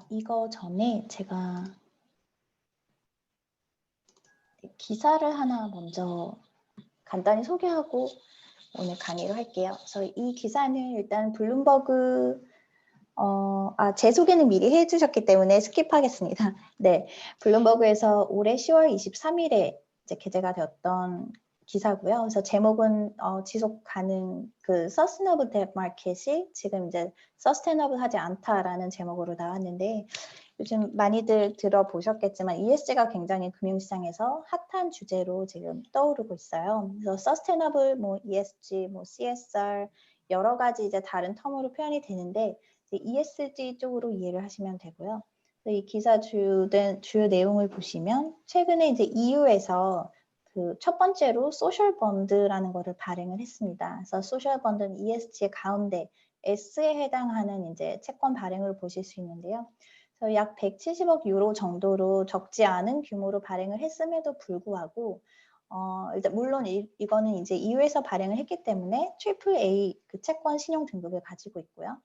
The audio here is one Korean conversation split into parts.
이거 전에 제가 기사를 하나 먼저 간단히 소개하고 오늘 강의를 할게요. 그래서 이 기사는 일단 블룸버그, 제 소개는 미리 해주셨기 때문에 스킵하겠습니다. 네, 블룸버그에서 올해 10월 23일에 이제 게재가 되었던 기사고요. 그래서 제목은 지속 가능 서스테너블 뎁 마켓이 지금 이제 서스테너블하지 않다라는 제목으로 나왔는데, 요즘 많이들 들어보셨겠지만 ESG가 굉장히 금융시장에서 핫한 주제로 지금 떠오르고 있어요. 그래서 Sustainable, ESG, CSR 여러 가지 이제 다른 텀으로 표현이 되는데 ESG 쪽으로 이해를 하시면 되고요. 이 기사 주요 내용을 보시면 최근에 이제 EU에서 첫 번째로 소셜 번드라는 거를 발행을 했습니다. 그래서 소셜 번드는 ESG의 가운데 S에 해당하는 이제 채권 발행을 보실 수 있는데요. 약 170억 유로 정도로 적지 않은 규모로 발행을 했음에도 불구하고 일단 물론 이거는 이제 EU에서 발행을 했기 때문에 AAA 채권 신용 등급을 가지고 있고요.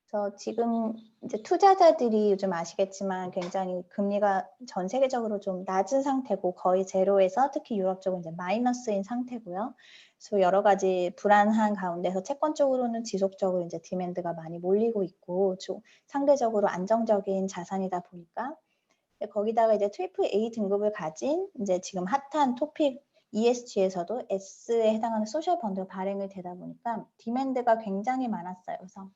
그래서 지금 이제 투자자들이 요즘 아시겠지만 굉장히 금리가 전 세계적으로 좀 낮은 상태고 거의 제로에서 특히 유럽 쪽은 이제 마이너스인 상태고요. 그래서 여러 가지 불안한 가운데서 채권 쪽으로는 지속적으로 이제 디맨드가 많이 몰리고 있고 좀 상대적으로 안정적인 자산이다 보니까 거기다가 이제 AAA 등급을 가진 이제 지금 핫한 토픽 ESG에서도 S에 해당하는 소셜 번드 발행을 되다 보니까 디맨드가 굉장히 많았어요. 그래서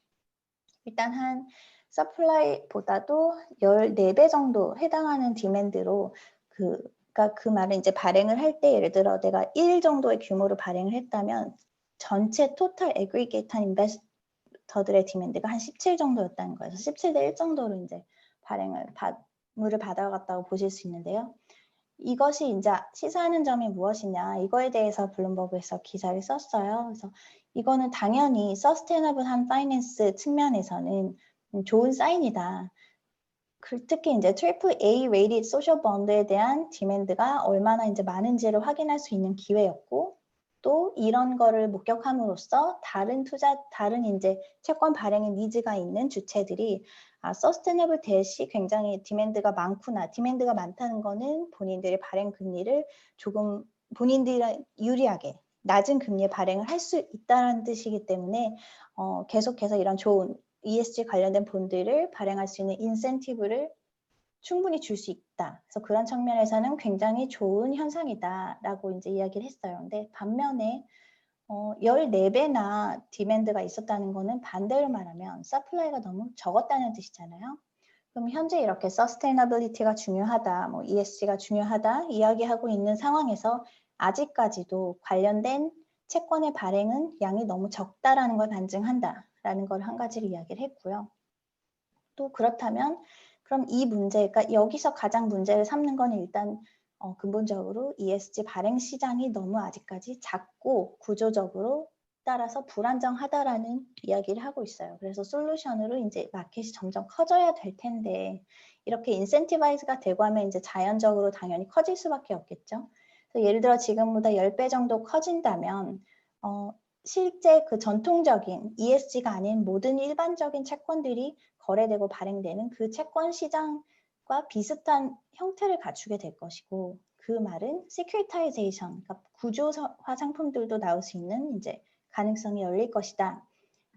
일단 한 서플라이보다도 14배 정도 해당하는 디맨드로 그러니까 그 말은 이제 발행을 할 때 예를 들어 내가 1 정도의 규모로 발행을 했다면 전체 토탈 애그리게이트한 인베스터들의 디맨드가 한 17 정도였다는 거예요. 그래서 17대 1 정도로 이제 물을 받아갔다고 보실 수 있는데요. 이것이 이제 시사하는 점이 무엇이냐 이거에 대해서 블룸버그에서 기사를 썼어요. 그래서 이거는 당연히 서스테이너블한 파이낸스 측면에서는 좋은 사인이다. 특히 이제 AAA 레이티드 소셜 번드에 대한 디맨드가 얼마나 이제 많은지를 확인할 수 있는 기회였고, 또 이런 거를 목격함으로써 다른 이제 채권 발행의 니즈가 있는 주체들이 서스테이너블 뎁이 굉장히 디맨드가 많구나. 디맨드가 많다는 거는 본인들의 발행 금리를 조금 본인들이 유리하게 낮은 금리에 발행을 할 수 있다는 뜻이기 때문에 계속해서 이런 좋은 ESG 관련된 본들을 발행할 수 있는 인센티브를 충분히 줄 수 있다. 그래서 그런 측면에서는 굉장히 좋은 현상이다라고 이제 이야기를 했어요. 근데 반면에 14배나 디맨드가 있었다는 거는 반대로 말하면 서플라이가 너무 적었다는 뜻이잖아요. 그럼 현재 이렇게 서스테이너빌리티가 중요하다, ESG가 중요하다 이야기하고 있는 상황에서 아직까지도 관련된 채권의 발행은 양이 너무 적다라는 걸 반증한다라는 걸 한 가지를 이야기를 했고요. 또 그렇다면 그럼 이 문제, 그러니까 여기서 가장 문제를 삼는 건 일단 근본적으로 ESG 발행 시장이 너무 아직까지 작고 구조적으로 따라서 불안정하다라는 이야기를 하고 있어요. 그래서 솔루션으로 이제 마켓이 점점 커져야 될 텐데 이렇게 인센티바이즈가 되고 하면 이제 자연적으로 당연히 커질 수밖에 없겠죠. 그래서 예를 들어 지금보다 10배 정도 커진다면 실제 그 전통적인 ESG가 아닌 모든 일반적인 채권들이 거래되고 발행되는 그 채권 시장과 비슷한 형태를 갖추게 될 것이고, 그 말은 시큐리타이제이션, 그러니까 구조화 상품들도 나올 수 있는 이제 가능성이 열릴 것이다.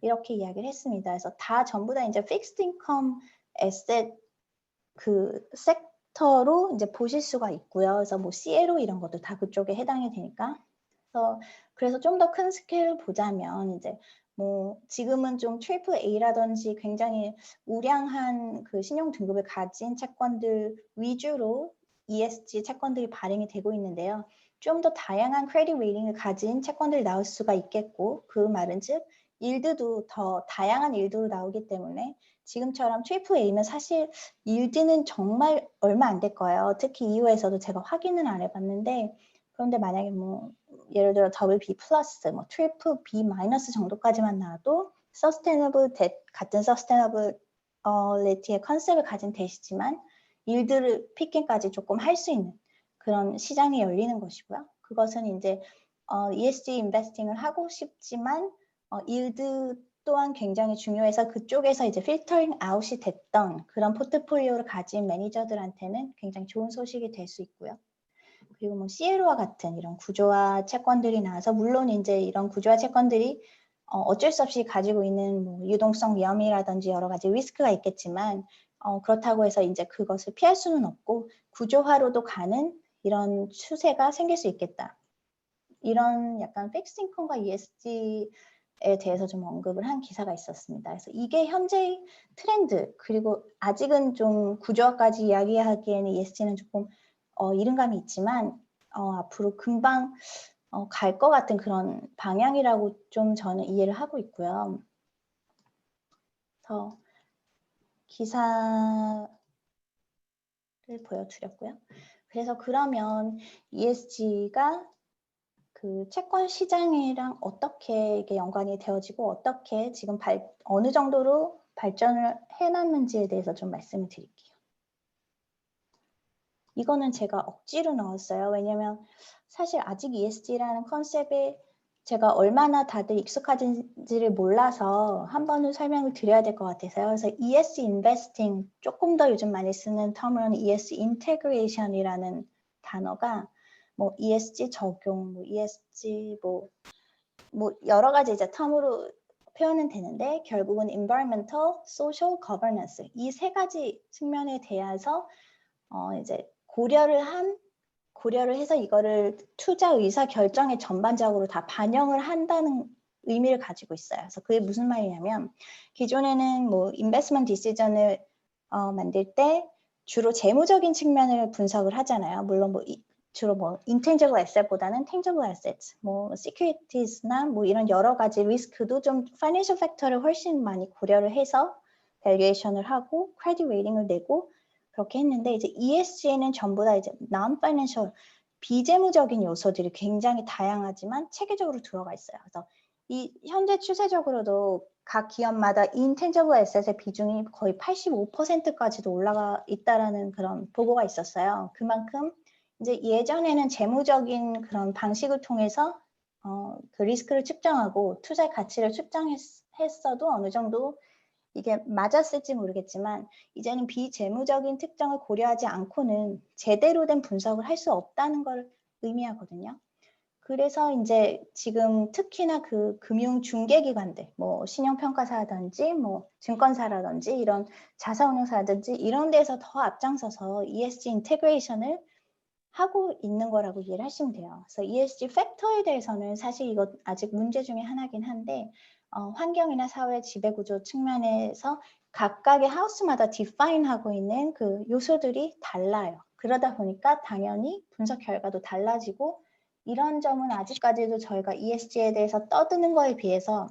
이렇게 이야기를 했습니다. 그래서 전부 다 이제 픽스드 인컴 에셋 섹터로 이제 보실 수가 있고요. 그래서 CLO 이런 것도 다 그쪽에 해당이 되니까. 그래서 좀 더 큰 스케일을 보자면 이제 지금은 좀 AAA라든지 굉장히 우량한 신용 등급을 가진 채권들 위주로 ESG 채권들이 발행이 되고 있는데요. 좀 더 다양한 크레딧 레이팅을 가진 채권들이 나올 수가 있겠고, 그 말은 즉 일드도 더 다양한 일드로 나오기 때문에 지금처럼 AAA면 사실 일드는 정말 얼마 안 될 거예요. 특히 EU에서도 제가 확인은 안 해봤는데, 그런데 만약에 예를 들어 WB 플러스, 트리플 B 마이너스 정도까지만 나와도 서스테이너블 뎁 같은 서스테이너블리티의 컨셉을 가진 뎁이지만 일드를 피킹까지 조금 할 수 있는 그런 시장이 열리는 것이고요. 그것은 이제 ESG 인베스팅을 하고 싶지만 일드 또한 굉장히 중요해서 그쪽에서 이제 필터링 아웃이 됐던 그런 포트폴리오를 가진 매니저들한테는 굉장히 좋은 소식이 될 수 있고요. 그리고 뭐 CLO와 같은 이런 구조화 채권들이 나와서 물론 이제 이런 구조화 채권들이 어쩔 수 없이 가지고 있는 뭐 유동성 위험이라든지 여러 가지 리스크가 있겠지만 그렇다고 해서 이제 그것을 피할 수는 없고 구조화로도 가는 이런 추세가 생길 수 있겠다. 이런 약간 픽스 인컴과 ESG에 대해서 좀 언급을 한 기사가 있었습니다. 그래서 이게 현재의 트렌드, 그리고 아직은 좀 구조화까지 이야기하기에는 ESG는 조금 이른감이 있지만 앞으로 금방 갈 것 같은 그런 방향이라고 좀 저는 이해를 하고 있고요. 그래서 기사를 보여드렸고요. 그래서 그러면 ESG가 그 채권 시장이랑 어떻게 이게 연관이 되어지고 어떻게 지금 어느 정도로 발전을 해놨는지에 대해서 좀 말씀을 드릴게요. 이거는 제가 억지로 넣었어요. 왜냐면 사실 아직 ESG라는 컨셉에 제가 얼마나 다들 익숙하진지를 몰라서 한 번은 설명을 드려야 될 것 같아서요. 그래서 ESG investing, 조금 더 요즘 많이 쓰는 텀으로는 ESG integration이라는 단어가 뭐 ESG 적용, 뭐 ESG 뭐 여러 가지 이제 텀으로 표현은 되는데 결국은 environmental, social, governance 이 세 가지 측면에 대해서 이제 고려를 해서 이거를 투자 의사 결정에 전반적으로 다 반영을 한다는 의미를 가지고 있어요. 그래서 그게 무슨 말이냐면 기존에는 뭐 인베스트먼트 디시전을 만들 때 주로 재무적인 측면을 분석을 하잖아요. 물론 뭐 주로 뭐 intangible asset보다는 tangible assets, 뭐 securities나 뭐 이런 여러 가지 리스크도 좀 financial factor를 훨씬 많이 고려를 해서 밸류에이션을 하고 크레딧 레이팅을 내고 그렇게 했는데 이제 ESG에는 전부 다 이제 non-financial 비재무적인 요소들이 굉장히 다양하지만 체계적으로 들어가 있어요. 그래서 이 현재 추세적으로도 각 기업마다 intangible asset의 비중이 거의 85%까지도 올라가 있다라는 그런 보고가 있었어요. 그만큼 이제 예전에는 재무적인 그런 방식을 통해서 그 리스크를 측정하고 투자의 가치를 측정했어도 어느 정도 이게 맞았을지 모르겠지만 이제는 비재무적인 특정을 고려하지 않고는 제대로 된 분석을 할 수 없다는 걸 의미하거든요. 그래서 이제 지금 특히나 그 금융 중개기관들, 뭐 신용평가사라든지 뭐 증권사라든지 이런 자산운용사라든지 이런 데서 더 앞장서서 ESG 인테그레이션을 하고 있는 거라고 이해를 하시면 돼요. 그래서 ESG 팩터에 대해서는 사실 이거 아직 문제 중에 하나긴 한데 환경이나 사회 지배구조 측면에서 각각의 하우스마다 디파인하고 있는 그 요소들이 달라요. 그러다 보니까 당연히 분석 결과도 달라지고 이런 점은 아직까지도 저희가 ESG에 대해서 떠드는 거에 비해서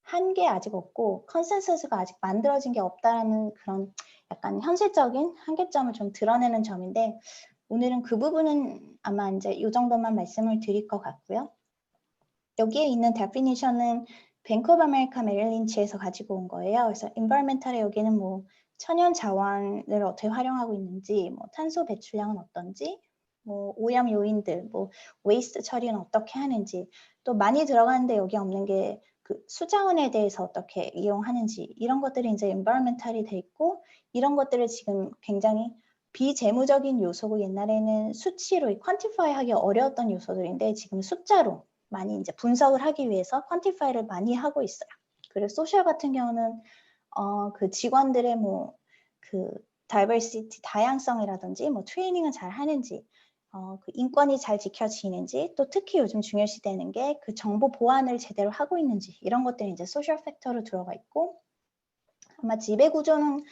한계 아직 없고 컨센서스가 아직 만들어진 게 없다는 그런 약간 현실적인 한계점을 좀 드러내는 점인데 오늘은 그 부분은 아마 이제 이 정도만 말씀을 드릴 것 같고요. 여기에 있는 데피니션은 뱅크 오브 아메리카 메릴린치에서 가지고 온 거예요. 그래서 environmental에 여기는 뭐 천연 자원을 어떻게 활용하고 있는지, 뭐 탄소 배출량은 어떤지, 뭐 오염 요인들, 뭐 웨이스트 처리는 어떻게 하는지, 또 많이 들어가는데 여기 없는 게 그 수자원에 대해서 어떻게 이용하는지 이런 것들이 이제 environmental이 돼 있고 이런 것들을 지금 굉장히 비재무적인 요소고 옛날에는 수치로 퀀티파이 하기 어려웠던 요소들인데 지금 숫자로 많이 이제 분석을 하기 위해서 퀀티파이를 많이 하고 있어요. 그리고 소셜 같은 경우는 그 직원들의 뭐 그 다이버시티 다양성이라든지 뭐 트레이닝을 잘 하는지 그 인권이 잘 지켜지는지 또 특히 요즘 중요시되는 게 그 정보 보안을 제대로 하고 있는지 이런 것들이 이제 소셜 팩터로 들어가 있고 아마 지배 구조는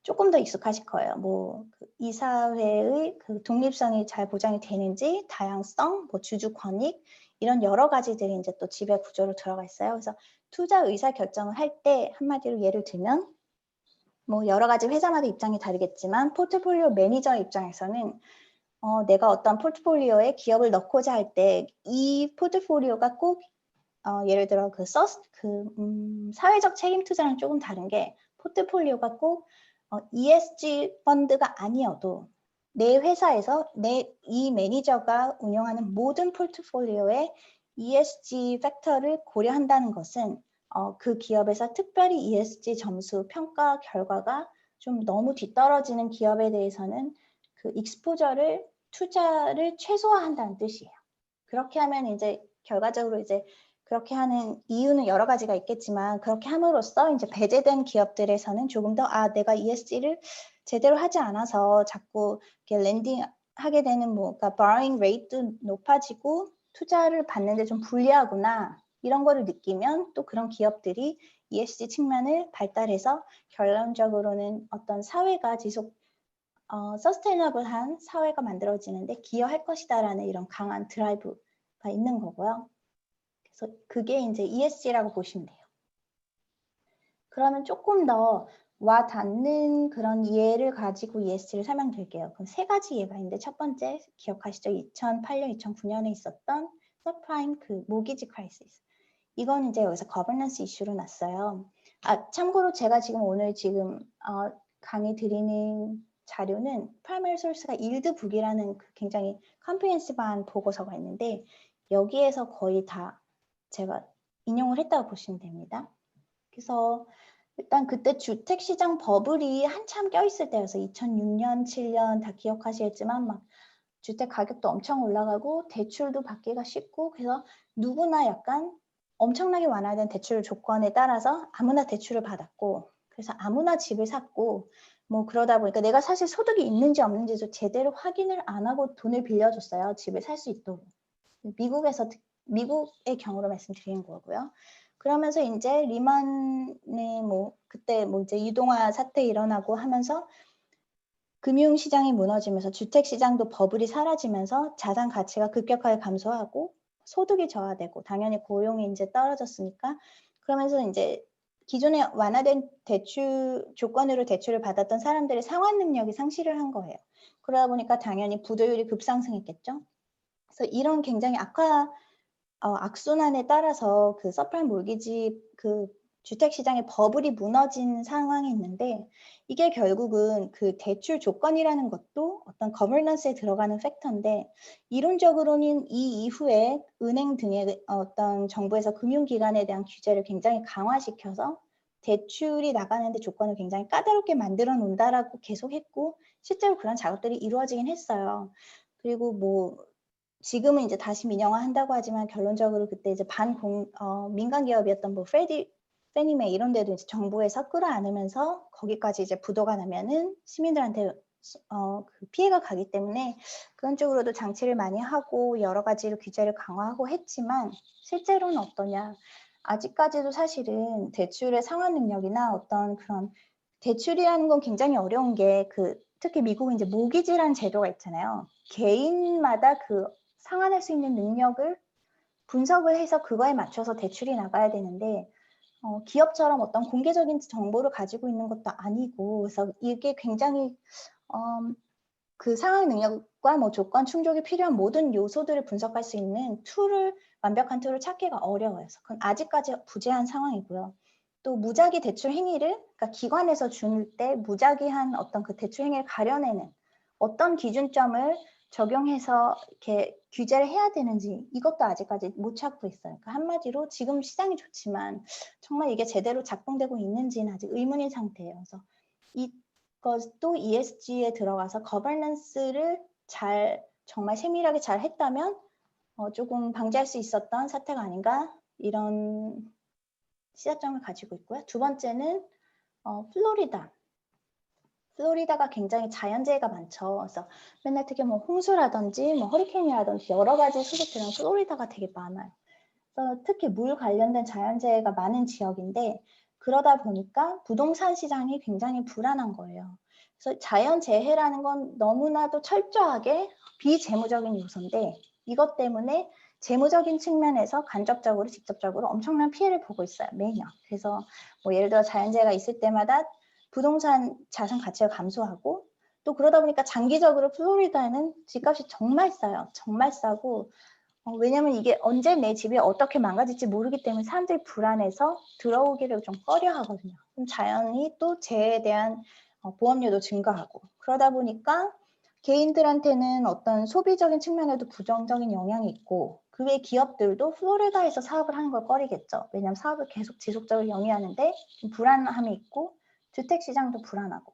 조금 더 익숙하실 거예요. 뭐 이사회의 그 독립성이 잘 보장이 되는지, 다양성, 뭐 주주 권익 이런 여러 가지들이 이제 또 지배 구조로 들어가 있어요. 그래서 투자 의사 결정을 할 때 한마디로 예를 들면 뭐 여러 가지 회사마다 입장이 다르겠지만 포트폴리오 매니저 입장에서는 내가 어떤 포트폴리오에 기업을 넣고자 할 때 이 포트폴리오가 꼭 예를 들어 사회적 책임 투자랑 조금 다른 게 포트폴리오가 꼭 ESG 펀드가 아니어도 내 회사에서 이 매니저가 운영하는 모든 포트폴리오에 ESG 팩터를 고려한다는 것은 그 기업에서 특별히 ESG 점수 평가 결과가 좀 너무 뒤떨어지는 기업에 대해서는 그 익스포저를 투자를 최소화한다는 뜻이에요. 그렇게 하면 이제 결과적으로 이제 그렇게 하는 이유는 여러 가지가 있겠지만 그렇게 함으로써 이제 배제된 기업들에서는 조금 더 내가 ESG를 제대로 하지 않아서 자꾸 이렇게 랜딩하게 되는 그러니까 borrowing rate도 높아지고 투자를 받는데 좀 불리하구나 이런 거를 느끼면 또 그런 기업들이 ESG 측면을 발달해서 결론적으로는 어떤 사회가 지속 서스테이너블한 사회가 만들어지는데 기여할 것이다라는 이런 강한 드라이브가 있는 거고요. 그래서 그게 이제 ESG라고 보시면 돼요. 그러면 조금 더 와닿는 그런 예를 가지고 ESG를 설명드릴게요. 그럼 세 가지 예가 있는데 첫 번째 기억하시죠? 2008년, 2009년에 있었던 서프라임 그 모기지 크라이시스. 이건 이제 여기서 거버넌스 이슈로 났어요. 참고로 제가 오늘 강의 드리는 자료는 프라이머리 소스가 일드북이라는 그 굉장히 컴프리헨시브한 보고서가 있는데 여기에서 거의 다 제가 인용을 했다고 보시면 됩니다. 그래서 일단 그때 주택시장 버블이 한참 껴있을 때여서 2006년, 7년 다 기억하시겠지만 막 주택 가격도 엄청 올라가고 대출도 받기가 쉽고 그래서 누구나 약간 엄청나게 완화된 대출 조건에 따라서 아무나 대출을 받았고 그래서 아무나 집을 샀고 뭐 그러다 보니까 내가 사실 소득이 있는지 없는지도 제대로 확인을 안 하고 돈을 빌려줬어요. 집을 살 수 있도록. 미국의 경우로 말씀드리는 거고요. 그러면서 이제 리만의 그때 이제 유동화 사태 일어나고 하면서 금융시장이 무너지면서 주택시장도 버블이 사라지면서 자산 가치가 급격하게 감소하고 소득이 저하되고 당연히 고용이 이제 떨어졌으니까 그러면서 이제 기존에 완화된 대출 조건으로 대출을 받았던 사람들의 상환 능력이 상실을 한 거예요. 그러다 보니까 당연히 부도율이 급상승했겠죠. 그래서 이런 굉장히 악순환에 따라서 그 서프라임 몰기지 그 주택시장의 버블이 무너진 상황이 있는데 이게 결국은 그 대출 조건이라는 것도 어떤 거버넌스에 들어가는 팩터인데 이론적으로는 이 이후에 은행 등의 어떤 정부에서 금융기관에 대한 규제를 굉장히 강화시켜서 대출이 나가는데 조건을 굉장히 까다롭게 만들어 놓는다라고 계속 했고 실제로 그런 작업들이 이루어지긴 했어요. 그리고 지금은 이제 다시 민영화한다고 하지만 결론적으로 그때 이제 민간 기업이었던 페니메 이런 데도 이제 정부에서 끌어안으면서 거기까지 이제 부도가 나면은 시민들한테 그 피해가 가기 때문에 그런 쪽으로도 장치를 많이 하고 여러 가지로 규제를 강화하고 했지만 실제로는 어떠냐? 아직까지도 사실은 대출의 상환 능력이나 어떤 그런 대출이라는 건 굉장히 어려운 게 특히 미국은 이제 모기지라는 제도가 있잖아요. 개인마다 그 상환할 수 있는 능력을 분석을 해서 그거에 맞춰서 대출이 나가야 되는데 기업처럼 어떤 공개적인 정보를 가지고 있는 것도 아니고 그래서 이게 굉장히 그 상황 능력과 조건 충족이 필요한 모든 요소들을 분석할 수 있는 완벽한 툴을 찾기가 어려워요. 그건 아직까지 부재한 상황이고요. 또 무작위 대출 행위를 그러니까 기관에서 줄 때 무작위한 어떤 그 대출 행위를 가려내는 어떤 기준점을 적용해서 이렇게 규제를 해야 되는지 이것도 아직까지 못 찾고 있어요. 그러니까 한마디로 지금 시장이 좋지만 정말 이게 제대로 작동되고 있는지는 아직 의문인 상태예요. 그래서 이것도 ESG에 들어가서 거버넌스를 정말 세밀하게 잘 했다면 조금 방지할 수 있었던 사태가 아닌가 이런 시사점을 가지고 있고요. 두 번째는 플로리다가 굉장히 자연재해가 많죠. 그래서 맨날 특히 홍수라든지 허리케인이라든지 여러 가지 소식들은 플로리다가 되게 많아요. 그래서 특히 물 관련된 자연재해가 많은 지역인데 그러다 보니까 부동산 시장이 굉장히 불안한 거예요. 그래서 자연재해라는 건 너무나도 철저하게 비재무적인 요소인데 이것 때문에 재무적인 측면에서 간접적으로 직접적으로 엄청난 피해를 보고 있어요. 매년. 그래서 예를 들어 자연재해가 있을 때마다 부동산 자산 가치가 감소하고 또 그러다 보니까 장기적으로 플로리다는 집값이 정말 싸요. 정말 싸고 왜냐면 이게 언제 내 집이 어떻게 망가질지 모르기 때문에 사람들이 불안해서 들어오기를 좀 꺼려 하거든요. 그럼 자연히 또 재해에 대한 보험료도 증가하고 그러다 보니까 개인들한테는 어떤 소비적인 측면에도 부정적인 영향이 있고 그 외 기업들도 플로리다에서 사업을 하는 걸 꺼리겠죠. 왜냐하면 사업을 계속 지속적으로 영위하는데 좀 불안함이 있고 주택 시장도 불안하고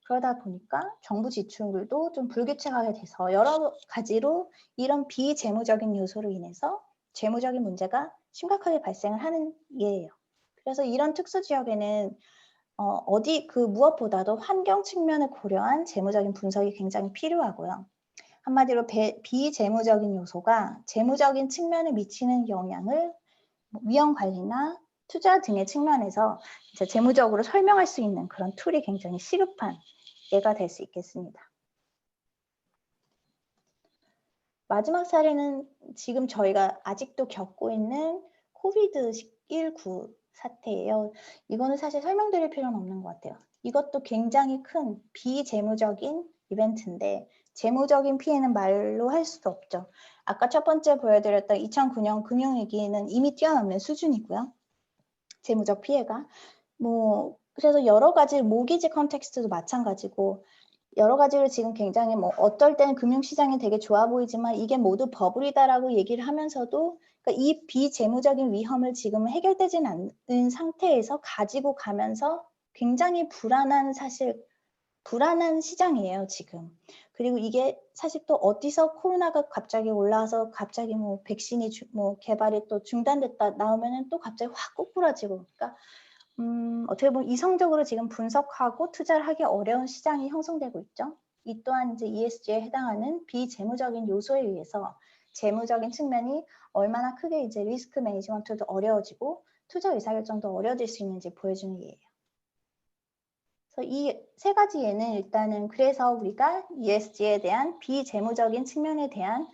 그러다 보니까 정부 지출도 좀 불규칙하게 돼서 여러 가지로 이런 비재무적인 요소로 인해서 재무적인 문제가 심각하게 발생을 하는 예예요. 그래서 이런 특수 지역에는 무엇보다도 환경 측면을 고려한 재무적인 분석이 굉장히 필요하고요. 한마디로 비재무적인 요소가 재무적인 측면에 미치는 영향을 위험 관리나 투자 등의 측면에서 이제 재무적으로 설명할 수 있는 그런 툴이 굉장히 시급한 예가 될 수 있겠습니다. 마지막 사례는 지금 저희가 아직도 겪고 있는 코비드-19 사태예요. 이거는 사실 설명드릴 필요는 없는 것 같아요. 이것도 굉장히 큰 비재무적인 이벤트인데 재무적인 피해는 말로 할 수도 없죠. 아까 첫 번째 보여드렸던 2009년 금융위기는 이미 뛰어넘는 수준이고요. 재무적 피해가. 그래서 여러 가지 모기지 컨텍스트도 마찬가지고 여러 가지로 지금 굉장히 어떨 때는 금융시장이 되게 좋아 보이지만 이게 모두 버블이다라고 얘기를 하면서도 그러니까 이 비재무적인 위험을 지금 해결되진 않은 상태에서 가지고 가면서 굉장히 불안한 시장이에요, 지금. 그리고 이게 사실 또 어디서 코로나가 갑자기 올라와서 갑자기 백신이 개발이 또 중단됐다 나오면은 또 갑자기 확 꼬꾸라지고 그러니까 어떻게 보면 이성적으로 지금 분석하고 투자를 하기 어려운 시장이 형성되고 있죠. 이 또한 이제 ESG에 해당하는 비재무적인 요소에 의해서 재무적인 측면이 얼마나 크게 이제 리스크 매니지먼트도 어려워지고 투자 의사결정도 어려워질 수 있는지 보여주는 예예요. 그래서 이 세 가지 예는 일단은 그래서 우리가 ESG에 대한 비재무적인 측면에 대한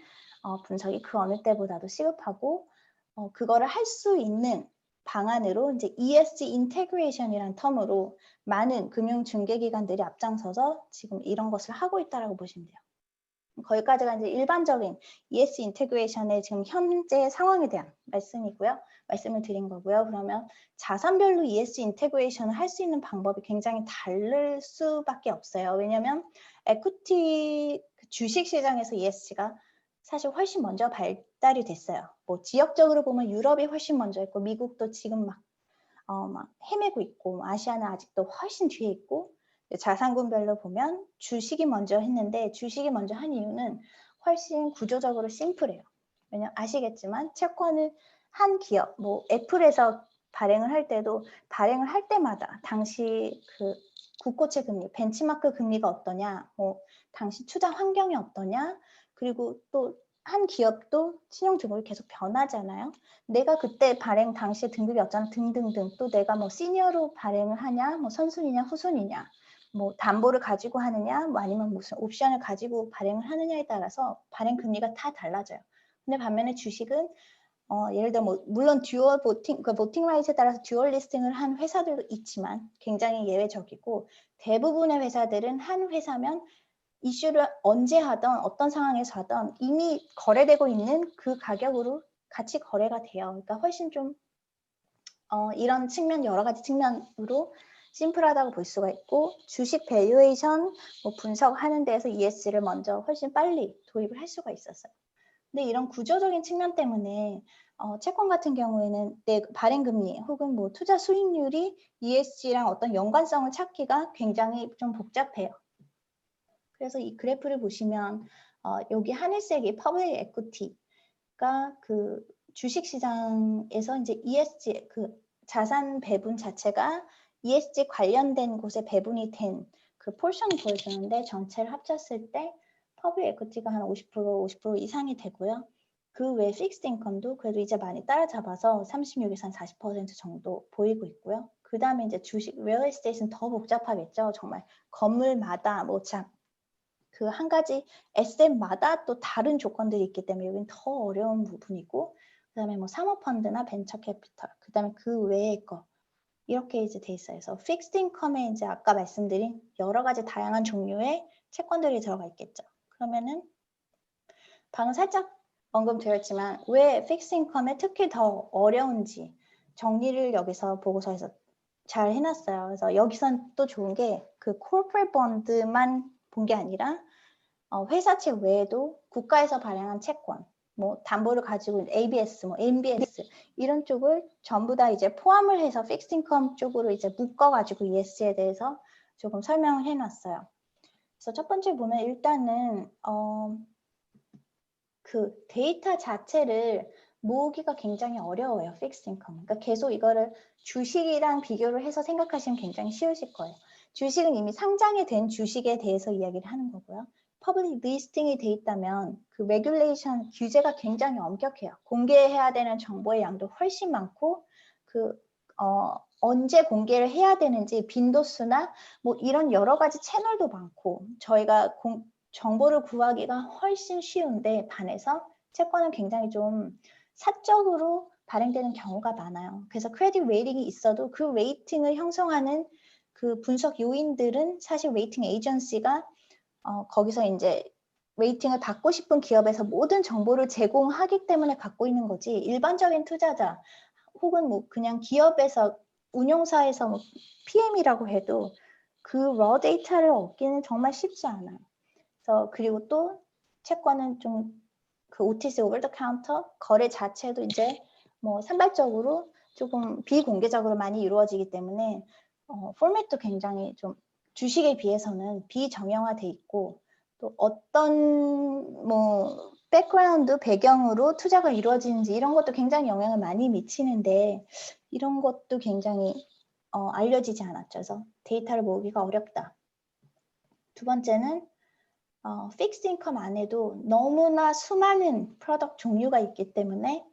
분석이 그 어느 때보다도 시급하고 그거를 할 수 있는 방안으로 이제 ESG 인테그레이션이라는 텀으로 많은 금융 중개기관들이 앞장서서 지금 이런 것을 하고 있다라고 보시면 돼요. 거기까지가 이제 일반적인 ESG 인테그레이션의 지금 현재 상황에 대한 말씀을 드린 거고요. 그러면 자산별로 ESG 인테그레이션을 할 수 있는 방법이 굉장히 다를 수밖에 없어요. 왜냐하면 에퀴티 주식 시장에서 ESG가 사실 훨씬 먼저 발달이 됐어요. 지역적으로 보면 유럽이 훨씬 먼저 했고 미국도 지금 막 헤매고 있고 아시아는 아직도 훨씬 뒤에 있고 자산군별로 보면 주식이 먼저 했는데 주식이 먼저 한 이유는 훨씬 구조적으로 심플해요. 왜냐면 아시겠지만 채권을 한 기업, 애플에서 발행을 할 때도 발행을 할 때마다 당시 그 국고채 금리, 벤치마크 금리가 어떠냐, 당시 투자 환경이 어떠냐, 그리고 또 한 기업도 신용 등급이 계속 변하잖아요. 내가 그때 발행 당시에 등급이 어쩌나 등등등 또 내가 시니어로 발행을 하냐, 선순위냐 후순위냐, 담보를 가지고 하느냐, 아니면 무슨 옵션을 가지고 발행을 하느냐에 따라서 발행 금리가 다 달라져요. 근데 반면에 주식은 예를 들어 물론 듀얼 보팅, 그 보팅 라이트에 따라서 듀얼 리스팅을 한 회사들도 있지만 굉장히 예외적이고 대부분의 회사들은 한 회사면 이슈를 언제 하던 어떤 상황에서 하던 이미 거래되고 있는 그 가격으로 같이 거래가 돼요. 그러니까 훨씬 좀 이런 측면 여러 가지 측면으로 심플하다고 볼 수가 있고 주식 밸류에이션 분석하는 데에서 ESG를 먼저 훨씬 빨리 도입을 할 수가 있었어요. 근데 이런 구조적인 측면 때문에 채권 같은 경우에는 내 발행금리 혹은 투자 수익률이 ESG랑 어떤 연관성을 찾기가 굉장히 좀 복잡해요. 그래서 이 그래프를 보시면 여기 하늘색이 퍼블릭 에퀴티가 그 주식 시장에서 이제 ESG 그 자산 배분 자체가 ESG 관련된 곳에 배분이 된 그 포션을 보여주는데 전체를 합쳤을 때 퍼블릭 에퀴티가 한 50% 이상이 되고요. 그 외 픽스드 인컴도 그래도 이제 많이 따라잡아서 36에서 한 40% 정도 보이고 있고요. 그 다음에 이제 주식, 리얼 에스테이트는 더 복잡하겠죠. 정말 건물마다 그 한 가지 에셋마다 또 다른 조건들이 있기 때문에 여기는 더 어려운 부분이고 그다음에 사모펀드나 벤처 캐피털 그다음에 그 외의 거 이렇게 이제 돼 있어요. 그래서 픽스드 인컴에 이제 아까 말씀드린 여러 가지 다양한 종류의 채권들이 들어가 있겠죠. 그러면은 방금 살짝 언급되었지만 왜 픽스드 인컴에 특히 더 어려운지 정리를 여기서 보고서에서 잘 해놨어요. 그래서 여기선 또 좋은 게 그 코퍼레이트 본드만 본 게 아니라 회사채 외에도 국가에서 발행한 채권, 뭐 담보를 가지고 있는 ABS, 뭐 MBS 이런 쪽을 전부 다 이제 포함을 해서 픽스드 인컴 쪽으로 이제 묶어가지고 ESG에 대해서 조금 설명을 해놨어요. 그래서 첫 번째 보면 일단은 그 데이터 자체를 모으기가 굉장히 어려워요. 픽스드 인컴. 그러니까 계속 이거를 주식이랑 비교를 해서 생각하시면 굉장히 쉬우실 거예요. 주식은 이미 상장이 된 주식에 대해서 이야기를 하는 거고요. 퍼블릭 리스팅이 돼 있다면 그 레귤레이션 규제가 굉장히 엄격해요. 공개해야 되는 정보의 양도 훨씬 많고 언제 공개를 해야 되는지 빈도수나 뭐 이런 여러 가지 채널도 많고 저희가 정보를 구하기가 훨씬 쉬운데 반해서 채권은 굉장히 좀 사적으로 발행되는 경우가 많아요. 그래서 크레딧 레이팅이 있어도 그 레이팅을 형성하는 그 분석 요인들은 사실 레이팅 에이전시가 거기서 이제 레이팅을 받고 싶은 기업에서 모든 정보를 제공하기 때문에 갖고 있는 거지 일반적인 투자자 혹은 뭐 그냥 기업에서 운용사에서 뭐 PM이라고 해도 그 raw 데이터를 얻기는 정말 쉽지 않아요. 그래서 그리고 또 채권은 좀 그 OTC over the counter 거래 자체도 이제 뭐 산발적으로 조금 비공개적으로 많이 이루어지기 때문에 포맷도 굉장히 좀 주식에 비해서는 비정형화돼 있고 또 어떤 뭐 백그라운드 배경으로 투자가 이루어지는지 이런 것도 굉장히 영향을 많이 미치는데 이런 것도 굉장히 알려지지 않았죠. 그래서 데이터를 모으기가 어렵다. 두 번째는 픽스드 인컴 안에도 너무나 수많은 프로덕트 종류가 있기 때문에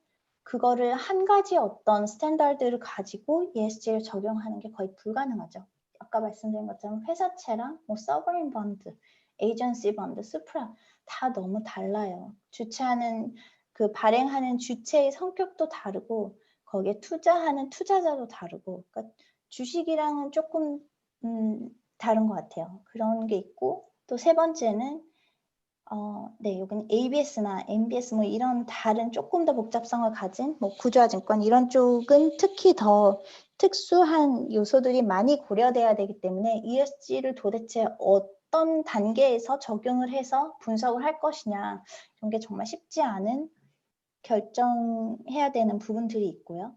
그거를 한 가지 어떤 스탠다드를 가지고 ESG를 적용하는 게 거의 불가능하죠. 아까 말씀드린 것처럼 회사채랑 뭐 서버린 번드, 에이전시 번드, 스프라 다 너무 달라요. 주체하는 그 발행하는 주체의 성격도 다르고 거기에 투자하는 투자자도 다르고 그러니까 주식이랑은 조금 다른 것 같아요. 그런 게 있고 또 세 번째는 네, 여기는 ABS나 MBS 뭐 이런 다른 조금 더 복잡성을 가진 뭐 구조화증권 이런 쪽은 특히 더 특수한 요소들이 많이 고려돼야 되기 때문에 ESG를 도대체 어떤 단계에서 적용을 해서 분석을 할 것이냐 이런 게 정말 쉽지 않은 결정해야 되는 부분들이 있고요.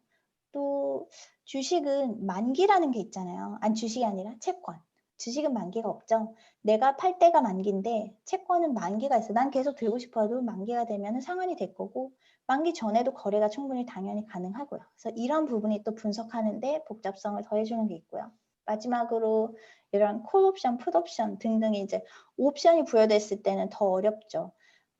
또 주식은 만기라는 게 있잖아요. 아니 주식이 아니라 채권. 주식은 만기가 없죠. 내가 팔 때가 만기인데 채권은 만기가 있어. 난 계속 들고 싶어도 만기가 되면 상환이 될 거고 만기 전에도 거래가 충분히 당연히 가능하고요. 그래서 이런 부분이 또 분석하는데 복잡성을 더해주는 게 있고요. 마지막으로 이런 콜 옵션, 풋 옵션 등등이 이제 옵션이 부여됐을 때는 더 어렵죠.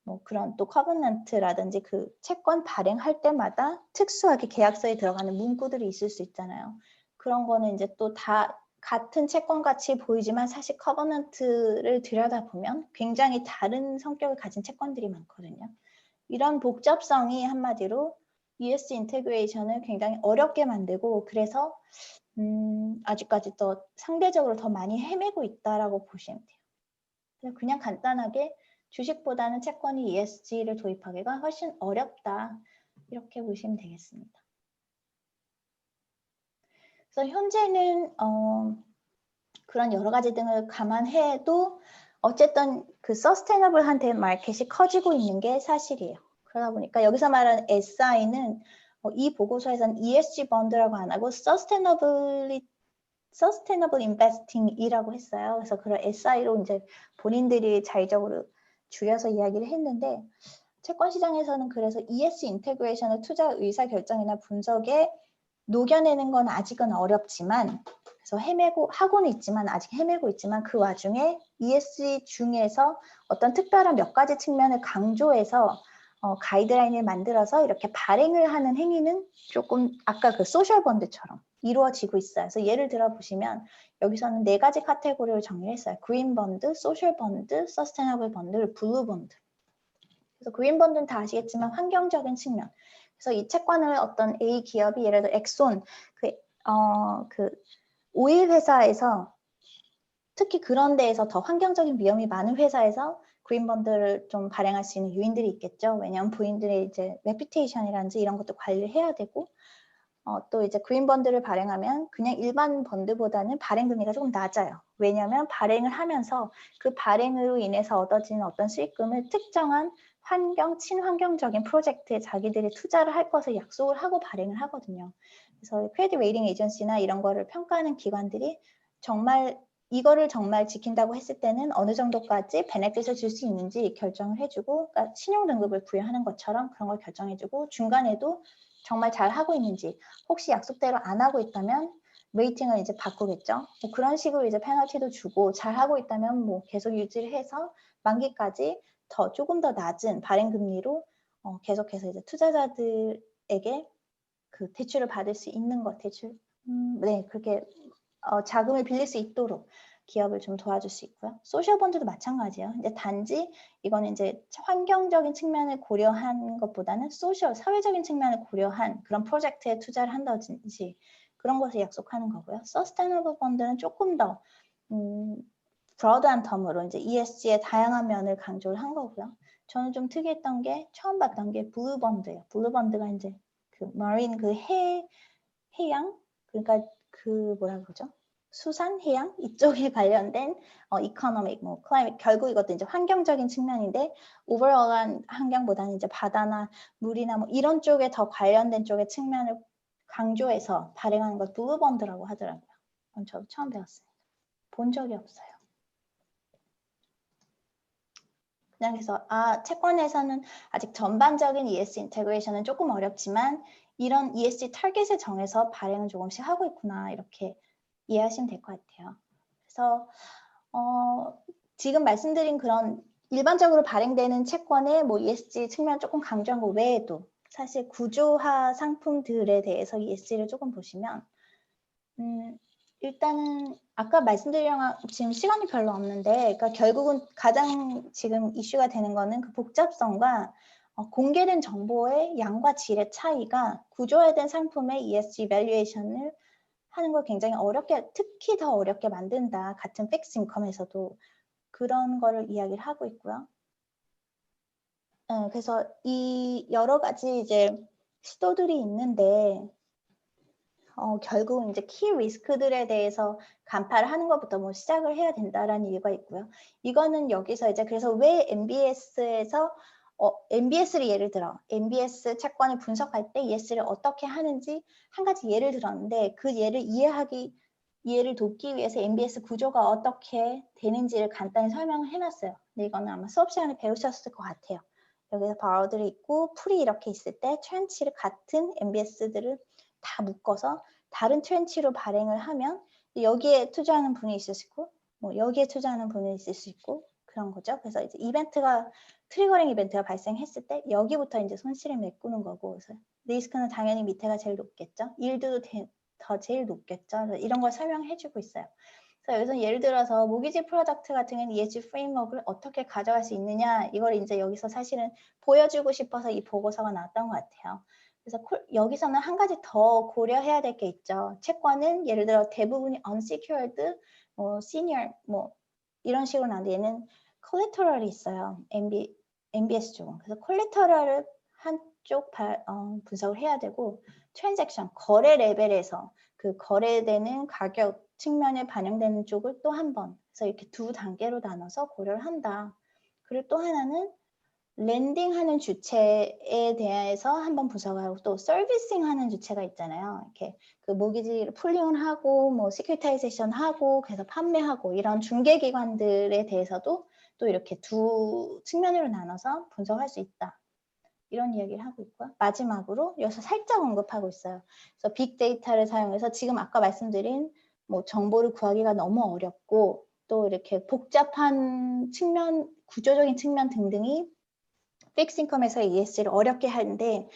뭐 그런 또 커버넌트라든지 그 채권 발행할 때마다 특수하게 계약서에 들어가는 문구들이 있을 수 있잖아요. 그런 거는 이제 또 다 같은 채권 같이 보이지만 사실 커버넌트를 들여다보면 굉장히 다른 성격을 가진 채권들이 많거든요. 이런 복잡성이 한마디로 ESG 인테그레이션을 굉장히 어렵게 만들고 그래서 아직까지 더 상대적으로 더 많이 헤매고 있다라고 보시면 돼요. 그냥 간단하게 주식보다는 채권이 ESG를 도입하기가 훨씬 어렵다. 이렇게 보시면 되겠습니다. 그래서 현재는 그런 여러 가지 등을 감안해도 어쨌든 그 서스테이너블한 마켓이 커지고 있는 게 사실이에요. 그러다 보니까 여기서 말하는 SI는 이 보고서에서는 ESG 번드라고 안 하고 Sustainable Investing이라고 했어요. 그래서 그런 SI로 이제 본인들이 자의적으로 줄여서 이야기를 했는데 채권 시장에서는 그래서 ESG 인테그레이션을 투자 의사 결정이나 분석에 녹여내는 건 아직은 어렵지만 그래서 하고는 있지만 아직 헤매고 있지만 그 와중에 ESG 중에서 어떤 특별한 몇 가지 측면을 강조해서 가이드라인을 만들어서 이렇게 발행을 하는 행위는 조금 아까 그 소셜 번드처럼 이루어지고 있어요. 그래서 예를 들어 보시면 여기서는 4가지 카테고리를 정리했어요. 그린 번드, 소셜 번드, 서스테이너블 번드, 블루 번드. 그래서 그린 번드는 다 아시겠지만 환경적인 측면. 그래서 이 채권을 어떤 A 기업이 예를 들어 엑손 그 오일 회사에서 특히 그런 데에서 더 환경적인 위험이 많은 회사에서 그린 번드를 좀 발행할 수 있는 요인들이 있겠죠. 왜냐하면 부인들의 이제 레퓨테이션이라든지 이런 것도 관리를 해야 되고 또 이제 그린 번드를 발행하면 그냥 일반 번드보다는 발행 금리가 조금 낮아요. 왜냐하면 발행을 하면서 그 발행으로 인해서 얻어지는 어떤 수익금을 특정한 친환경적인 프로젝트에 자기들이 투자를 할 것을 약속을 하고 발행을 하거든요. 그래서 크레딧 레이팅 에이전시나 이런 거를 평가하는 기관들이 정말 이거를 정말 지킨다고 했을 때는 어느 정도까지 베네핏을 줄 수 있는지 결정을 해주고, 그러니까 신용 등급을 부여하는 것처럼 그런 걸 결정해주고, 중간에도 정말 잘 하고 있는지, 혹시 약속대로 안 하고 있다면 레이팅을 이제 바꾸겠죠. 뭐 그런 식으로 이제 페널티도 주고, 잘 하고 있다면 뭐 계속 유지를 해서 만기까지 조금 더 낮은 발행 금리로 계속해서 이제 투자자들에게 그 대출을 받을 수 있는 것, 네, 그렇게 자금을 빌릴 수 있도록 기업을 좀 도와줄 수 있고요. 소셜 번드도 마찬가지예요. 근데 단지 이거는 이제 환경적인 측면을 고려한 것보다는 사회적인 측면을 고려한 그런 프로젝트에 투자를 한다든지 그런 것을 약속하는 거고요. 서스테이너블 번드는 조금 더 브로드한 텀으로 이제 ESG의 다양한 면을 강조를 한 거고요. 저는 좀 특이했던 게 처음 봤던 게 블루 번드예요. 블루 번드가 이제 그 마린 그 해양 그러니까 그 뭐라 그러죠? 수산, 해양 이쪽에 관련된 이코노믹, 뭐 클라이밋 결국 이것도 이제 환경적인 측면인데 오버럴한 환경보다는 이제 바다나 물이나 뭐 이런 쪽에 더 관련된 쪽의 측면을 강조해서 발행하는 걸 블루 번드라고 하더라고요. 그건 저도 처음 배웠어요. 본 적이 없어요. 그냥 해서 채권에서는 아직 전반적인 ESG 인테그레이션은 조금 어렵지만 이런 ESG 타겟을 정해서 발행을 조금씩 하고 있구나 이렇게 이해하시면 될 것 같아요. 그래서 지금 말씀드린 그런 일반적으로 발행되는 채권의 뭐 ESG 측면 조금 강조한 거 외에도 사실 구조화 상품들에 대해서 ESG를 조금 보시면 일단은 아까 말씀드린 지금 시간이 별로 없는데 그러니까 결국은 가장 지금 이슈가 되는 거는 그 복잡성과 공개된 정보의 양과 질의 차이가 구조화된 상품의 ESG 밸류에이션을 하는 걸 굉장히 특히 더 어렵게 만든다. 같은 픽스 인컴에서도 그런 거를 이야기를 하고 있고요. 그래서 이 여러 가지 이제 시도들이 있는데 결국은 이제 키 리스크들에 대해서 간파를 하는 것부터 뭐 시작을 해야 된다라는 이유가 있고요. 이거는 여기서 이제 그래서 왜 MBS에서 MBS를 예를 들어 MBS 채권을 분석할 때 ES를 어떻게 하는지 한 가지 예를 들었는데 그 예를 이해를 돕기 위해서 MBS 구조가 어떻게 되는지를 간단히 설명을 해놨어요. 근데 이거는 아마 수업 시간에 배우셨을 것 같아요. 여기서 바로들이 있고 풀이 이렇게 있을 때 트렌치를 같은 MBS들을 다 묶어서 다른 트렌치로 발행을 하면 여기에 투자하는 분이 있을 수 있고 뭐 여기에 투자하는 분이 있을 수 있고 그런 거죠. 그래서 이제 트리거링 이벤트가 발생했을 때 여기부터 이제 손실을 메꾸는 거고 그래서 리스크는 당연히 밑에가 제일 높겠죠. 일도 더 제일 높겠죠. 이런 걸 설명해주고 있어요. 그래서 여기서 예를 들어서 모기지 프로덕트 같은 경우는 ESG 프레임워크를 어떻게 가져갈 수 있느냐 이걸 이제 여기서 사실은 보여주고 싶어서 이 보고서가 나왔던 것 같아요. 그래서 여기서는 한 가지 더 고려해야 될 게 있죠. 채권은 예를 들어 대부분이 unsecured, 뭐 senior, 뭐 이런 식으로 나는데 얘는 collateral이 있어요. MBS 쪽은. 그래서 collateral을 한쪽 분석을 해야 되고 transaction, 거래 레벨에서 그 거래되는 가격 측면에 반영되는 쪽을 또 한 번. 그래서 이렇게 두 단계로 나눠서 고려를 한다. 그리고 또 하나는 랜딩하는 주체에 대해서 한번 분석하고 또 서비싱하는 주체가 있잖아요. 이렇게 그 모기지를 풀링을 하고 뭐 시큐리타이제이션 하고 그래서 판매하고 이런 중개기관들에 대해서도 또 이렇게 두 측면으로 나눠서 분석할 수 있다. 이런 이야기를 하고 있고요. 마지막으로 여기서 살짝 언급하고 있어요. 그래서 빅데이터를 사용해서 지금 아까 말씀드린 뭐 정보를 구하기가 너무 어렵고 또 이렇게 복잡한 측면, 구조적인 측면 등등이 픽스인컴에서 ESG를 어렵게 하는데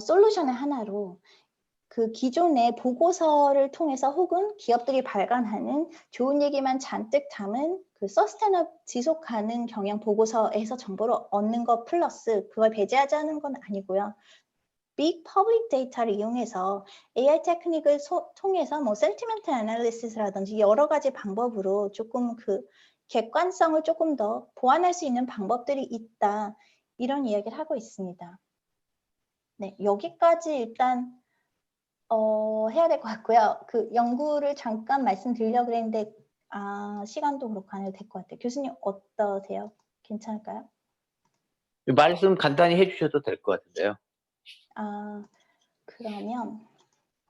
솔루션의 하나로 그 기존의 보고서를 통해서 혹은 기업들이 발간하는 좋은 얘기만 잔뜩 담은 그 서스테너블 지속 가능 경영 보고서에서 정보를 얻는 것 플러스 그걸 배제하자는 건 아니고요. 빅 퍼블릭 데이터를 이용해서 AI 테크닉을 통해서 뭐 센티멘트 애널리시스라든지 여러 가지 방법으로 조금 그 객관성을 조금 더 보완할 수 있는 방법들이 있다. 이런 이야기를 하고 있습니다. 네, 여기까지 일단 해야 될 것 같고요. 그 연구를 잠깐 말씀드리려고 그랬는데 시간도 그렇고 안 해도 될 것 같아요. 교수님 어떠세요? 괜찮을까요? 말씀 간단히 해 주셔도 될 것 같은데요. 그러면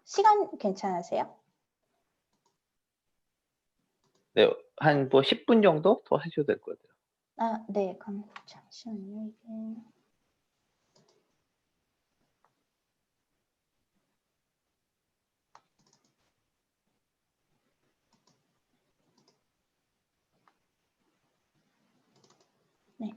시간 괜찮으세요? 네. 한 뭐 10분 정도 더 하셔도 될 것 같아요. 네. 그럼 잠시만요. 이게 네.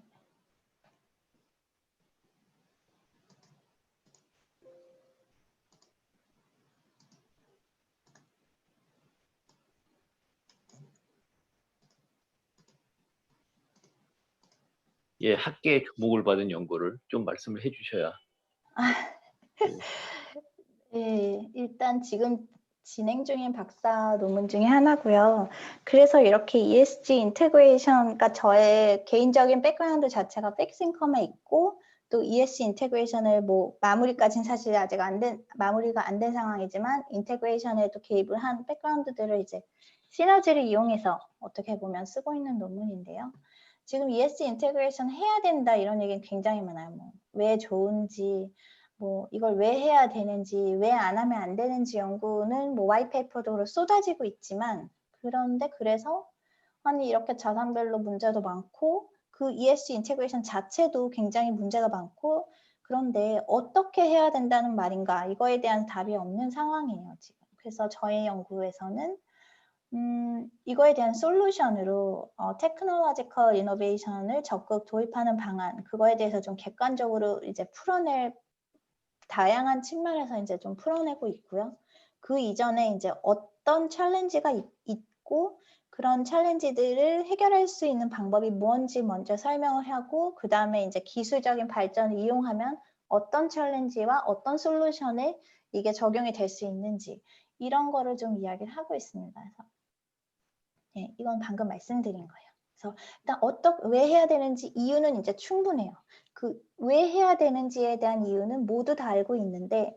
예. 학계에 주목을 받은 연구를 좀 말씀을 해 주셔야. 네. 일단 지금 진행 중인 박사 논문 중에 하나고요. 그래서 이렇게 ESG 인테그레이션, 그러니까 저의 개인적인 백그라운드 자체가 픽스 인컴에 있고 또 ESG 인테그레이션을 뭐 마무리까지는 사실 아직 마무리가 안 된 상황이지만 인테그레이션에도 개입을 한 백그라운드들을 이제 시너지를 이용해서 어떻게 보면 쓰고 있는 논문인데요. 지금 ESG 인테그레이션 해야 된다 이런 얘기는 굉장히 많아요. 뭐 왜 좋은지, 뭐 이걸 왜 해야 되는지, 왜 안 하면 안 되는지 연구는 뭐 화이트페이퍼도 쏟아지고 있지만, 그런데 그래서 아니 이렇게 자산별로 문제도 많고 그 ESG 인테그레이션 자체도 굉장히 문제가 많고, 그런데 어떻게 해야 된다는 말인가, 이거에 대한 답이 없는 상황이에요 지금. 그래서 저희 연구에서는 이거에 대한 솔루션으로 테크놀로지컬 이노베이션을 적극 도입하는 방안, 그거에 대해서 좀 객관적으로 이제 다양한 측면에서 이제 좀 풀어내고 있고요. 그 이전에 이제 어떤 챌린지가 있고 그런 챌린지들을 해결할 수 있는 방법이 뭔지 먼저 설명을 하고, 그 다음에 이제 기술적인 발전을 이용하면 어떤 챌린지와 어떤 솔루션에 이게 적용이 될 수 있는지, 이런 거를 좀 이야기를 하고 있습니다. 그래서 네, 이건 방금 말씀드린 거예요. 그래서 일단 왜 해야 되는지 이유는 이제 충분해요. 그 왜 해야 되는지에 대한 이유는 모두 다 알고 있는데,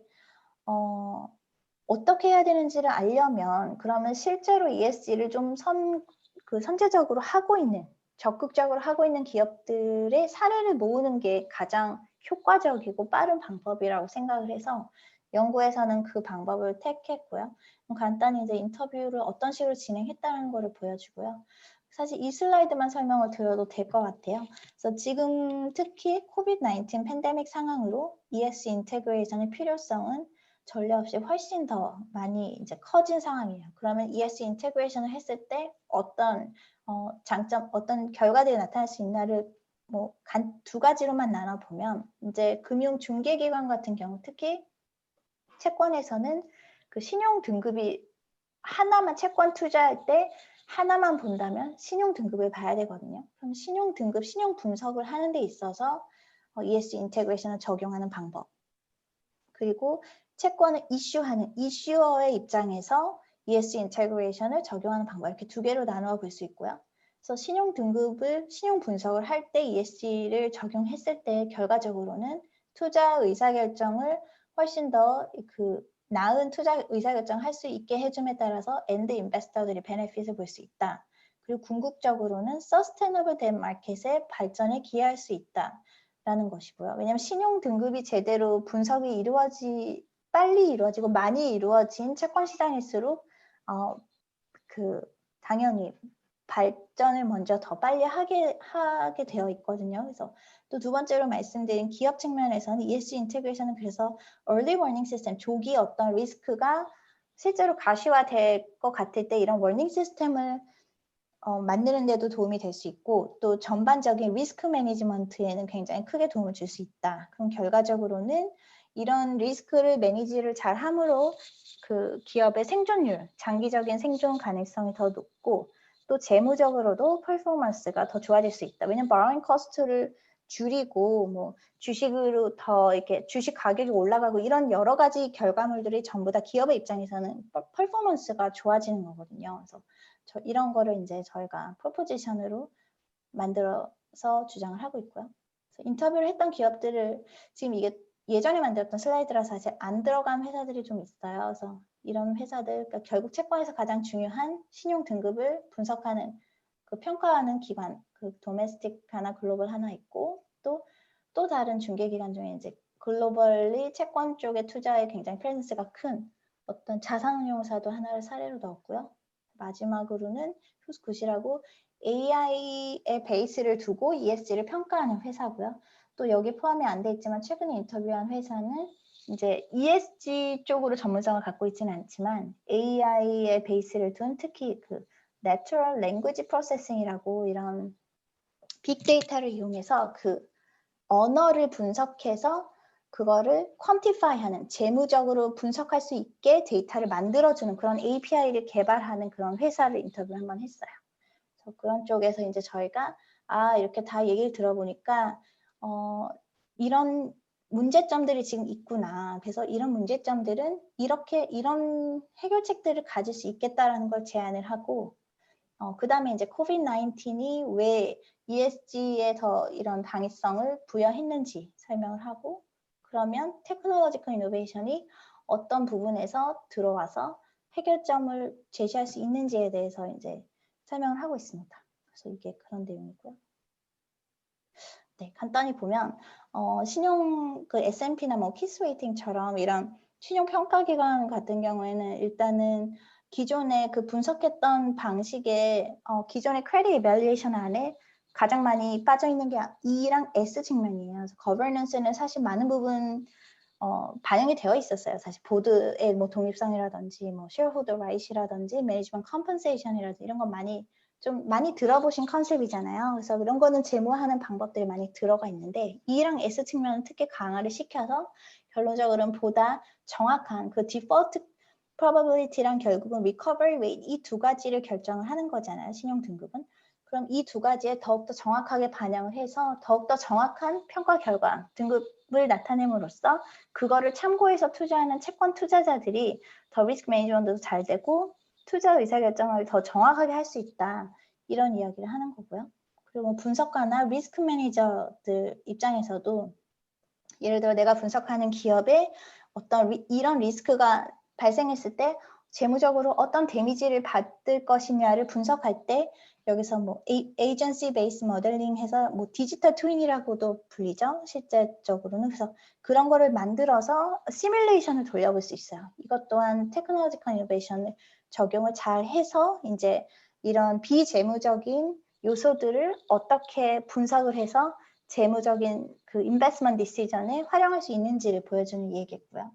어떻게 해야 되는지를 알려면 그러면 실제로 ESG를 좀 선제적으로 하고 있는, 적극적으로 하고 있는 기업들의 사례를 모으는 게 가장 효과적이고 빠른 방법이라고 생각을 해서 연구에서는 그 방법을 택했고요. 간단히 이제 인터뷰를 어떤 식으로 진행했다는 거를 보여주고요. 사실 이 슬라이드만 설명을 드려도 될 것 같아요. 그래서 지금 특히 코비드-19 팬데믹 상황으로 ESG 인테그레이션의 필요성은 전례 없이 훨씬 더 많이 이제 커진 상황이에요. 그러면 ESG 인테그레이션을 했을 때 어떤 장점, 어떤 결과들이 나타날 수 있나를 뭐 두 가지로만 나눠 보면, 이제 금융 중개기관 같은 경우 특히 채권에서는 그 신용 등급이 하나만, 채권 투자할 때 하나만 본다면 신용 등급을 봐야 되거든요. 그럼 신용 등급, 신용 분석을 하는 데 있어서 ESG 인테그레이션을 적용하는 방법, 그리고 채권을 이슈하는 이슈어의 입장에서 ESG 인테그레이션을 적용하는 방법, 이렇게 두 개로 나누어 볼 수 있고요. 그래서 신용 분석을 할 때 ESG를 적용했을 때 결과적으로는 투자 의사결정을 훨씬 더 나은 투자 의사결정을 할 수 있게 해줌에 따라서 엔드 인베스터들이 베네핏을 볼 수 있다. 그리고 궁극적으로는 서스테너블 된 마켓의 발전에 기여할 수 있다. 라는 것이고요. 왜냐하면 신용 등급이 제대로 분석이 빨리 이루어지고 많이 이루어진 채권 시장일수록 당연히 발전을 먼저 더 빨리 하게 되어 있거든요. 그래서 또 두 번째로 말씀드린 기업 측면에서는 ESG 인테그레이션은 그래서 early warning system, 조기 어떤 리스크가 실제로 가시화될 것 같을 때 이런 워닝 시스템을 만드는 데도 도움이 될 수 있고, 또 전반적인 리스크 매니지먼트에는 굉장히 크게 도움을 줄 수 있다. 그럼 결과적으로는 이런 리스크를 매니지를 잘 함으로 그 기업의 생존율, 장기적인 생존 가능성이 더 높고, 또 재무적으로도 퍼포먼스가 더 좋아질 수 있다. 왜냐면 borrowing cost를 줄이고 뭐 주식으로 더 이렇게 주식 가격이 올라가고 이런 여러 가지 결과물들이 전부 다 기업의 입장에서는 퍼포먼스가 좋아지는 거거든요. 그래서 이런 거를 이제 저희가 프로포지션으로 만들어서 주장을 하고 있고요. 그래서 인터뷰를 했던 기업들을 지금 이게 예전에 만들었던 슬라이드라서 사실 안 들어간 회사들이 좀 있어요. 그래서 이런 회사들, 그러니까 결국 채권에서 가장 중요한 신용 등급을 분석하는 그 평가하는 기관, 그 도메스틱 하나 글로벌 하나 있고 또 다른 중개기관 중에 이제 글로벌리 채권 쪽에 투자에 굉장히 프레젠스가 큰 어떤 자산운용사도 하나를 사례로 넣었고요. 마지막으로는 휴스굿이라고 AI의 베이스를 두고 ESG를 평가하는 회사고요. 또 여기 포함이 안 돼 있지만 최근에 인터뷰한 회사는 이제 ESG 쪽으로 전문성을 갖고 있지는 않지만 AI의 베이스를 둔 특히 그 Natural Language Processing이라고 이런 빅데이터를 이용해서 그 언어를 분석해서 그거를 퀀티파이하는 재무적으로 분석할 수 있게 데이터를 만들어주는 그런 API를 개발하는 그런 회사를 인터뷰를 한번 했어요. 그래서 그런 쪽에서 이제 저희가 이렇게 다 얘기를 들어보니까 이런 문제점들이 지금 있구나. 그래서 이런 문제점들은 이런 해결책들을 가질 수 있겠다라는 걸 제안을 하고 그 다음에 이제 COVID-19이 왜 ESG에 더 이런 당위성을 부여했는지 설명을 하고 그러면 테크놀로지컬 이노베이션이 어떤 부분에서 들어와서 해결점을 제시할 수 있는지에 대해서 이제 설명을 하고 있습니다. 그래서 이게 그런 내용이고요. 네, 간단히 보면 신용 그 S&P나 뭐 키스레이팅처럼 이런 신용 평가 기관 같은 경우에는 일단은 기존에 그 분석했던 방식의 기존의 크레딧 이밸루에이션 안에 가장 많이 빠져 있는 게 E랑 S 측면이에요. 그래서 거버넌스는 사실 많은 부분 반영이 되어 있었어요. 사실 보드의 뭐 독립성이라든지 뭐 쉐어홀더 라이트라든지 매니지먼트 컴pen세이션이라든지 이런 건 많이 들어보신 컨셉이잖아요. 그래서 그런 거는 제모하는 방법들이 많이 들어가 있는데 E랑 S 측면은 특히 강화를 시켜서 결론적으로는 보다 정확한 그 디폴트 probability랑 결국은 recovery rate 이 두 가지를 결정을 하는 거잖아요. 신용 등급은. 그럼 이 두 가지에 더욱더 정확하게 반영을 해서 더욱더 정확한 평가 결과 등급을 나타냄으로써 그거를 참고해서 투자하는 채권 투자자들이 더 리스크 매니지먼트도 잘 되고 투자 의사결정을 더 정확하게 할 수 있다. 이런 이야기를 하는 거고요. 그리고 분석가나 리스크 매니저들 입장에서도 예를 들어 내가 분석하는 기업에 어떤 이런 리스크가 발생했을 때 재무적으로 어떤 데미지를 받을 것이냐를 분석할 때 여기서 뭐 에이전시 베이스 모델링 해서 뭐 디지털 트윈이라고도 불리죠. 실제적으로는. 그래서 그런 거를 만들어서 시뮬레이션을 돌려볼 수 있어요. 이것 또한 테크놀로지컬 이노베이션을 적용을 잘 해서 이제 이런 비재무적인 요소들을 어떻게 분석을 해서 재무적인 그 인베스트먼트 디시전에 활용할 수 있는지를 보여주는 얘기고요.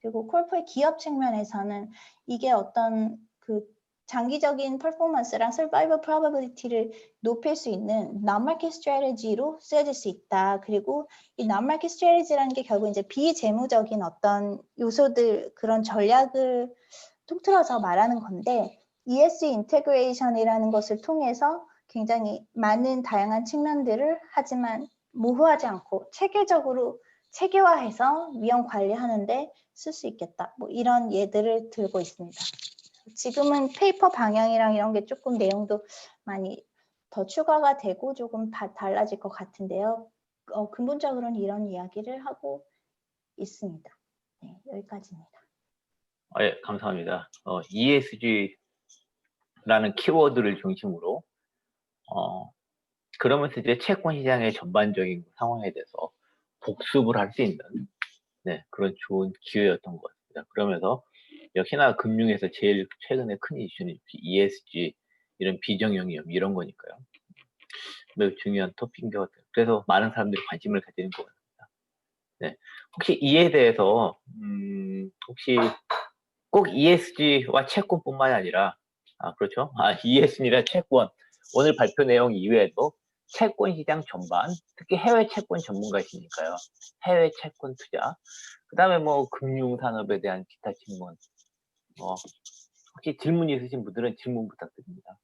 그리고 콜포의 기업 측면에서는 이게 어떤 그 장기적인 퍼포먼스랑 서바이벌 프로바빌리티를 높일 수 있는 non-market strategy로 쓰여질 수 있다. 그리고 이 non-market strategy라는 게 결국 이제 비재무적인 어떤 요소들 그런 전략을 통틀어서 말하는 건데 ESG 인테그레이션이라는 것을 통해서 굉장히 많은 다양한 측면들을 하지만 모호하지 않고 체계적으로 체계화해서 위험 관리하는데 쓸 수 있겠다. 뭐 이런 예들을 들고 있습니다. 지금은 페이퍼 방향이랑 이런 게 조금 내용도 많이 더 추가가 되고 조금 달라질 것 같은데요. 근본적으로는 이런 이야기를 하고 있습니다. 네, 여기까지입니다. 예, 감사합니다. ESG라는 키워드를 중심으로 그러면서 이제 채권 시장의 전반적인 상황에 대해서 복습을 할 수 있는 그런 좋은 기회였던 것 같습니다. 그러면서 역시나 금융에서 제일 최근에 큰 이슈는 ESG 이런 비정형위험 이런 거니까요. 매우 중요한 토픽인 것 같아요. 그래서 많은 사람들이 관심을 가지는 것 같습니다. 네. 혹시 이에 대해서 혹시 꼭 ESG와 채권뿐만이 아니라 그렇죠. ESG나 채권 오늘 발표 내용 이외에도 채권 시장 전반 특히 해외 채권 전문가이시니까요. 해외 채권 투자 그 다음에 뭐 금융산업에 대한 기타 질문 혹시 질문 있으신 분들은 질문 부탁드립니다.